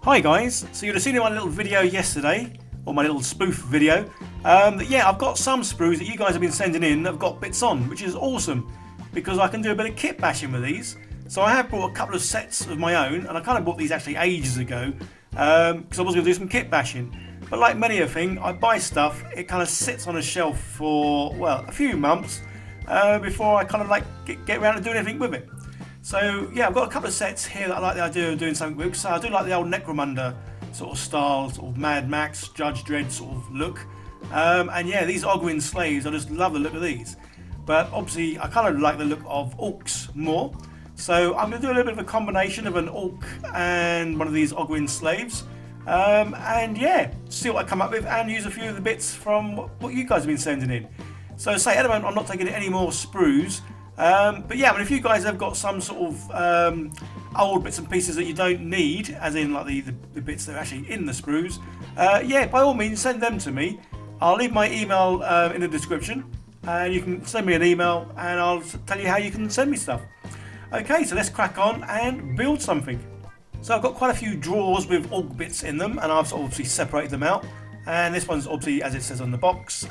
Hi guys, so you'd have seen in my little video yesterday, or my little spoof video, that yeah, I've got some sprues that you guys have been sending in that have got bits on, which is awesome, because I can do a bit of kit bashing with these. So I have brought a couple of sets of my own, and I kind of bought these actually ages ago, because I was going to do some kit bashing. But like many a thing, I buy stuff, it kind of sits on a shelf for, well, a few months, before I kind of like get around to doing anything with it. So yeah, I've got a couple of sets here that I like the idea of doing something with. So I do like the old Necromunda sort of style, sort of Mad Max, Judge Dredd sort of look. And yeah, these Ogryn slaves, I just love the look of these. But obviously, I kind of like the look of orcs more. So I'm going to do a little bit of a combination of an orc and one of these Ogryn slaves. And yeah, see what I come up with and use a few of the bits from what you guys have been sending in. So say at the moment I'm not taking any more sprues. But yeah, if you guys have got some sort of old bits and pieces that you don't need, as in like the bits that are actually in the sprues, yeah, by all means send them to me. I'll leave my email in the description, and you can send me an email and I'll tell you how you can send me stuff. Okay, so let's crack on and build something. So I've got quite a few drawers with orc bits in them, and I've obviously separated them out. And this one's obviously, as it says on the box,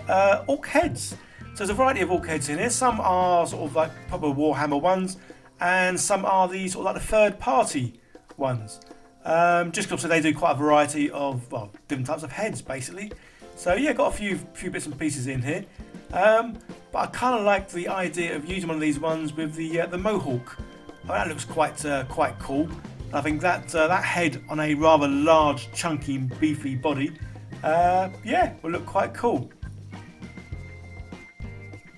Orc Heads. So there's a variety of Orc Heads in here. Some are sort of like proper Warhammer ones, and some are the sort of like the third party ones. Just because they do quite a variety of, well, different types of heads basically. So yeah, got a few bits and pieces in here. But I kind of like the idea of using one of these ones with the Mohawk. Oh, that looks quite cool. I think that that head on a rather large, chunky, beefy body, yeah, will look quite cool.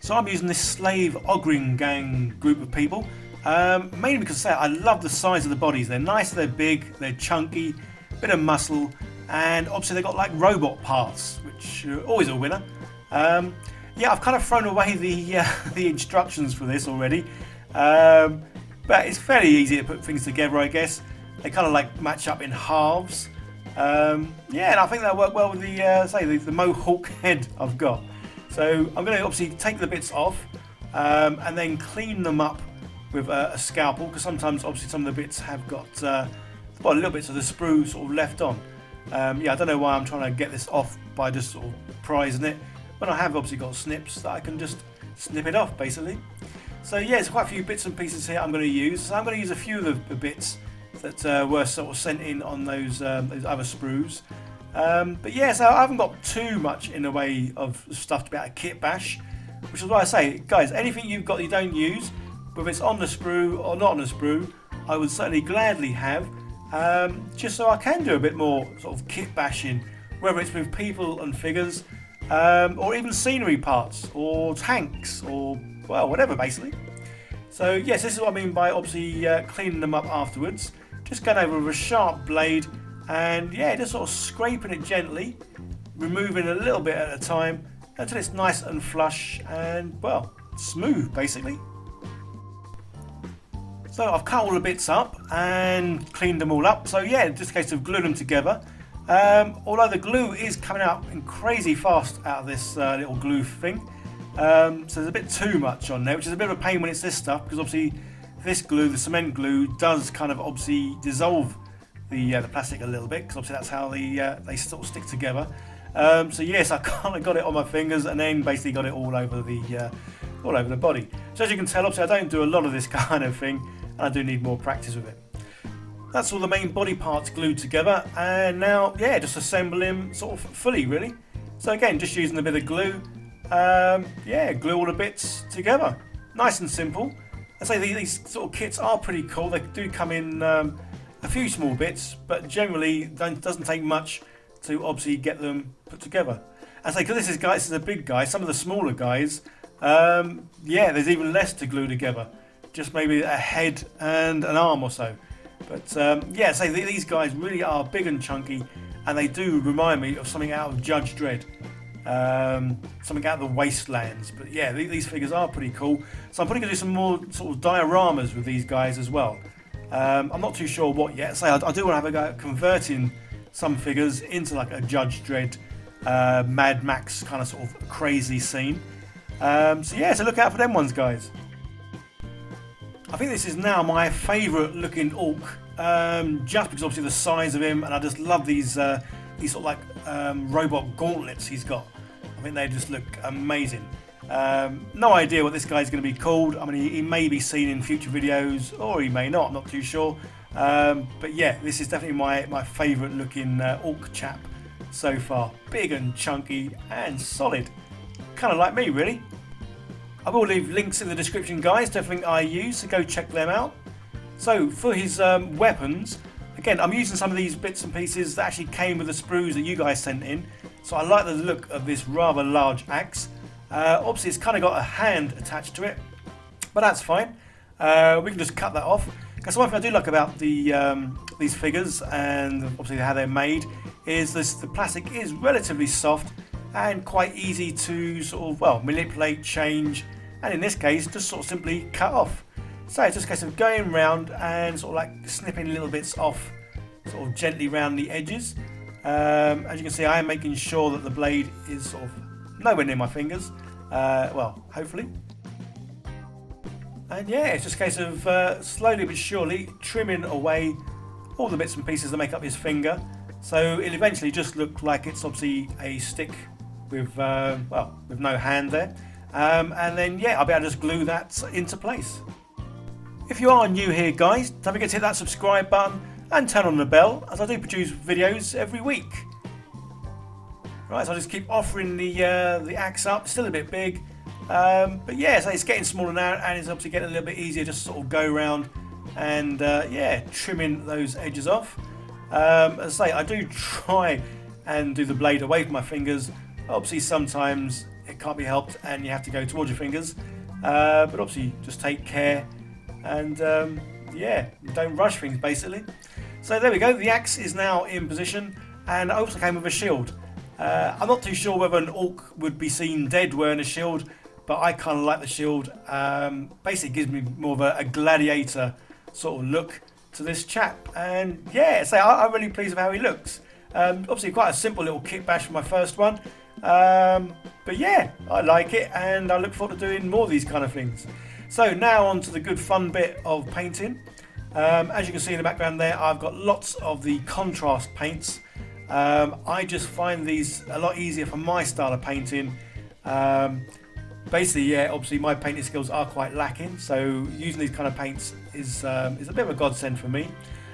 So I'm using this slave Ogryn gang group of people, mainly because I love the size of the bodies. They're nice, they're big, they're chunky, bit of muscle, and obviously they've got like robot parts, which are always a winner. Yeah, I've kind of thrown away the instructions for this already, but it's fairly easy to put things together, I guess. They kind of like match up in halves. Yeah, and I think they'll work well with the Mohawk head I've got. So I'm going to obviously take the bits off and then clean them up with a scalpel, because sometimes obviously some of the bits have got little bits of the sprue sort of left on. Yeah, I don't know why I'm trying to get this off by just sort of prising it, but I have obviously got snips that I can just snip it off basically. So yeah, there's quite a few bits and pieces here I'm going to use. So I'm going to use a few of the bits that were sort of sent in on those other sprues. But yeah, so I haven't got too much in the way of stuff to be able to kit bash, which is why I say, guys, anything you've got that you don't use, whether it's on the sprue or not on the sprue, I would certainly gladly have, just so I can do a bit more sort of kit bashing, whether it's with people and figures, or even scenery parts, or tanks, or, well, whatever basically. So yes, this is what I mean by obviously cleaning them up afterwards. Just going over with a sharp blade, and yeah, just sort of scraping it gently, removing a little bit at a time until it's nice and flush and, well, smooth basically. So I've cut all the bits up and cleaned them all up. So yeah, just a case of gluing them together. Although the glue is coming out crazy fast out of this little glue thing. So there's a bit too much on there, which is a bit of a pain when it's this stuff, because obviously this glue, the cement glue, does kind of obviously dissolve the plastic a little bit, because obviously that's how they sort of stick together. So yes, I kind of got it on my fingers and then basically got it all over the body. So as you can tell, obviously I don't do a lot of this kind of thing, and I do need more practice with it. That's all the main body parts glued together, and now yeah, just assemble him sort of fully really. So again, just using a bit of glue, yeah, glue all the bits together. Nice and simple. I say these sort of kits are pretty cool. They do come in a few small bits, but generally doesn't take much to obviously get them put together. I say, because this is a big guy, some of the smaller guys, yeah, there's even less to glue together. Just maybe a head and an arm or so. But yeah, so these guys really are big and chunky, and they do remind me of something out of Judge Dredd. Something out of the Wastelands. But yeah, these figures are pretty cool. So I'm probably going to do some more sort of dioramas with these guys as well. I'm not too sure what yet. So I do want to have a go at converting some figures into like a Judge Dredd, Mad Max kind of sort of crazy scene. So yeah, so look out for them ones, guys. I think this is now my favourite looking orc just because obviously the size of him, and I just love these sort of like robot gauntlets he's got. I think they just look amazing. No idea what this guy's going to be called. I mean, he may be seen in future videos, or he may not. I'm not too sure. But yeah, this is definitely my favourite looking orc chap so far. Big and chunky and solid. Kind of like me, really. I will leave links in the description, guys, to everything I use, so go check them out. So for his weapons, again, I'm using some of these bits and pieces that actually came with the sprues that you guys sent in. So I like the look of this rather large axe. Obviously, it's kind of got a hand attached to it, but that's fine. We can just cut that off. Because one thing I do like about these figures, and obviously how they're made, is the plastic is relatively soft and quite easy to sort of, well, manipulate, change, and in this case, just sort of simply cut off. So it's just a case of going around and sort of like snipping little bits off, sort of gently around the edges. As you can see, I am making sure that the blade is sort of nowhere near my fingers. Well, hopefully. And yeah, it's just a case of slowly but surely trimming away all the bits and pieces that make up his finger. So it'll eventually just look like it's obviously a stick with, well, with no hand there. And then yeah, I'll be able to just glue that into place. If you are new here, guys, don't forget to hit that subscribe button and turn on the bell, as I do produce videos every week. Right, so I'll just keep offering the axe up. It's still a bit big, but yeah, so it's getting smaller now, and it's obviously getting a little bit easier just to sort of go around and yeah, trimming those edges off. As I say, I do try and do the blade away from my fingers. Obviously, sometimes it can't be helped, and you have to go towards your fingers. But obviously, just take care and yeah, don't rush things basically. So there we go. The axe is now in position, and I also came with a shield. I'm not too sure whether an orc would be seen dead wearing a shield, but I kind of like the shield. Basically, it gives me more of a gladiator sort of look to this chap, and yeah, so I'm really pleased with how he looks. Obviously, quite a simple little kit bash for my first one, but yeah, I like it, and I look forward to doing more of these kind of things. So now on to the good fun bit of painting. As you can see in the background there, I've got lots of the contrast paints. I just find these a lot easier for my style of painting. Basically, yeah, obviously my painting skills are quite lacking, so using these kind of paints is a bit of a godsend for me.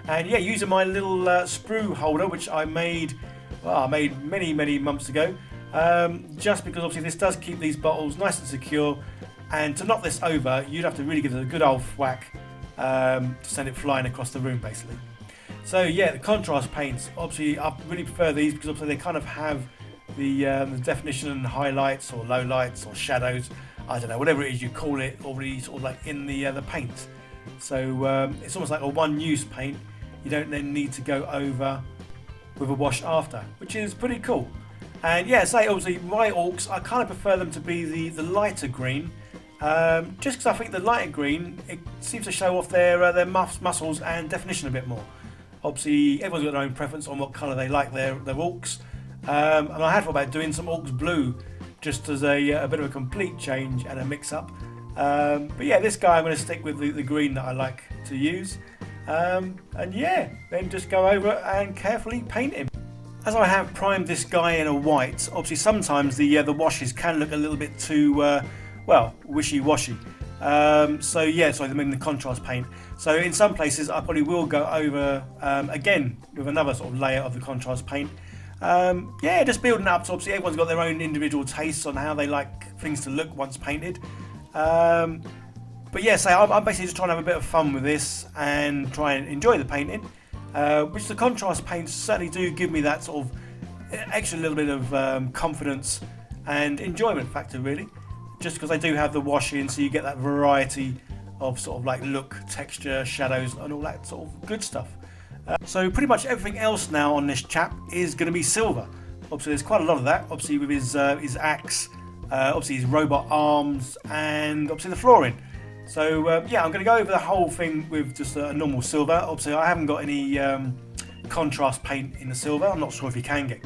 And yeah, using my little sprue holder, which I made, well, I made many months ago, just because obviously this does keep these bottles nice and secure. And to knock this over, you'd have to really give it a good old whack to send it flying across the room, basically. So yeah, the contrast paints, obviously I really prefer these because obviously they kind of have the definition and highlights or lowlights or shadows, I don't know, whatever it is you call it, already sort of like in the paint. So it's almost like a one-use paint. You don't then need to go over with a wash after, which is pretty cool. And yeah, say obviously my orcs, I kind of prefer them to be the lighter green. Just because I think the lighter green, it seems to show off their muscles and definition a bit more. Obviously, everyone's got their own preference on what colour they like their orcs. And I had thought about doing some orcs blue, just as a bit of a complete change and a mix-up. But yeah, this guy I'm going to stick with the green that I like to use. And yeah, then just go over and carefully paint him. As I have primed this guy in a white, obviously sometimes the washes can look a little bit too, well, wishy-washy. So yeah, so I mean the contrast paint. So in some places I probably will go over again with another sort of layer of the contrast paint. Yeah, just building up. So obviously everyone's got their own individual tastes on how they like things to look once painted. But yeah, so I'm basically just trying to have a bit of fun with this and try and enjoy the painting. Which the contrast paints certainly do give me that sort of extra little bit of confidence and enjoyment factor, really. Just because they do have the wash in, so you get that variety of sort of like look, texture, shadows and all that sort of good stuff. So pretty much everything else now on this chap is going to be silver. Obviously there's quite a lot of that, obviously with his axe, obviously his robot arms and obviously the flooring. So yeah, I'm going to go over the whole thing with just a normal silver. Obviously I haven't got any contrast paint in the silver. I'm not sure if you can get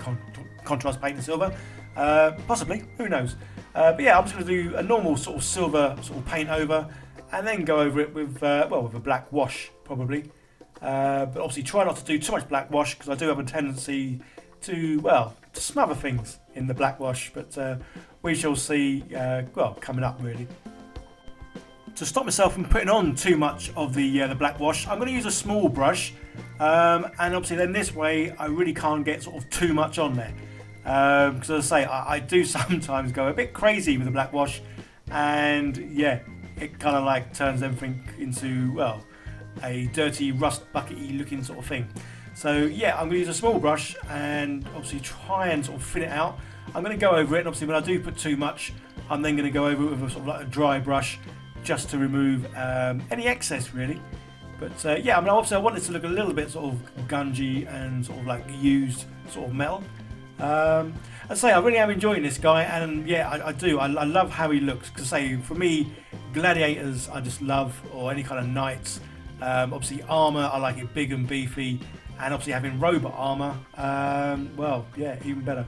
contrast paint in silver. Possibly, who knows. But yeah, I'm just going to do a normal sort of silver sort of paint over and then go over it with, well, with a black wash probably. but obviously try not to do too much black wash, because I do have a tendency to, well, to smother things in the black wash, but we shall see, well, coming up really. To stop myself from putting on too much of the black wash, I'm going to use a small brush, and obviously then this way I really can't get sort of too much on there, because as I say, I do sometimes go a bit crazy with the black wash, and yeah, it kind of like turns everything into, well, a dirty rust buckety looking sort of thing. So yeah, I'm going to use a small brush and obviously try and sort of fit it out. I'm going to go over it, and obviously when I do put too much, I'm then going to go over it with a sort of like a dry brush, just to remove any excess really. But yeah, I mean, obviously I want it to look a little bit sort of gungy and sort of like used sort of metal. I say I really am enjoying this guy, and yeah, I do. I love how he looks, because say for me, gladiators I just love, or any kind of knights. Obviously armour, I like it big and beefy, and obviously having robot armour, well, yeah, even better.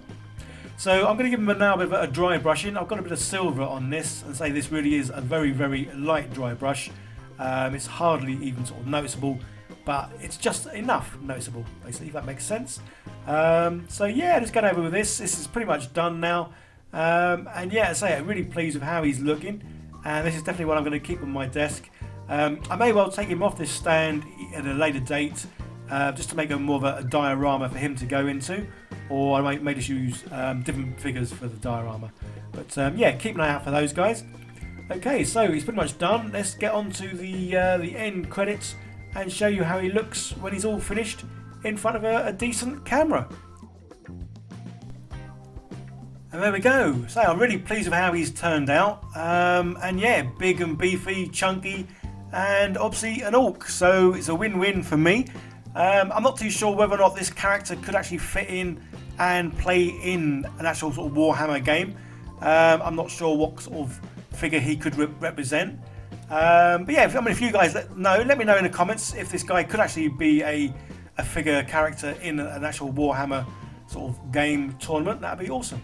So I'm going to give him now a bit of a dry brushing. I've got a bit of silver on this, and say this really is a very, very light dry brush. It's hardly even sort of noticeable, but it's just enough noticeable, basically, if that makes sense. So yeah, just get over with this. This is pretty much done now. And yeah, as I say, I'm really pleased with how he's looking, and this is definitely what I'm going to keep on my desk. I may well take him off this stand at a later date, just to make a more of a diorama for him to go into, or I may just use different figures for the diorama. But yeah, keep an eye out for those guys. Okay, so he's pretty much done. Let's get on to the end credits and show you how he looks when he's all finished in front of a decent camera. And there we go. So I'm really pleased with how he's turned out. And yeah, big and beefy, chunky, and obviously an orc. So it's a win-win for me. I'm not too sure whether or not this character could actually fit in and play in an actual sort of Warhammer game. I'm not sure what sort of figure he could represent. But yeah, if you guys let me know in the comments if this guy could actually be a figure character in an actual Warhammer sort of game tournament. That'd be awesome.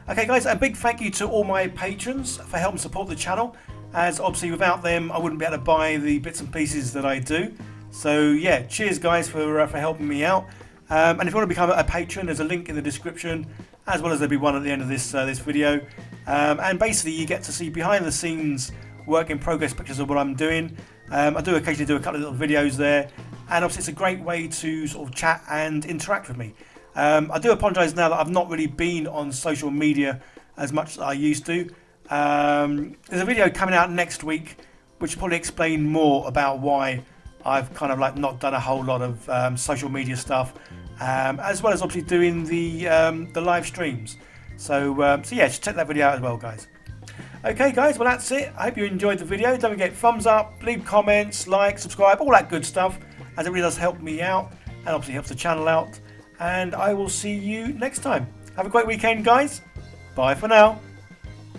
Okay guys, a big thank you to all my patrons for helping support the channel, as obviously without them I wouldn't be able to buy the bits and pieces that I do. So yeah, cheers guys for helping me out. And if you want to become a patron, there's a link in the description, as well as there'll be one at the end of this video. And basically you get to see behind the scenes work in progress pictures of what I'm doing. I do occasionally do a couple of little videos there, and obviously it's a great way to sort of chat and interact with me. I do apologise now that I've not really been on social media as much as I used to. There's a video coming out next week which will probably explain more about why I've kind of like not done a whole lot of social media stuff, as well as obviously doing the live streams. So yeah, just check that video out as well, guys. Okay guys, well that's it. I hope you enjoyed the video. Don't forget, thumbs up, leave comments, like, subscribe, all that good stuff, as it really does help me out and obviously helps the channel out. And I will see you next time. Have a great weekend guys. Bye for now.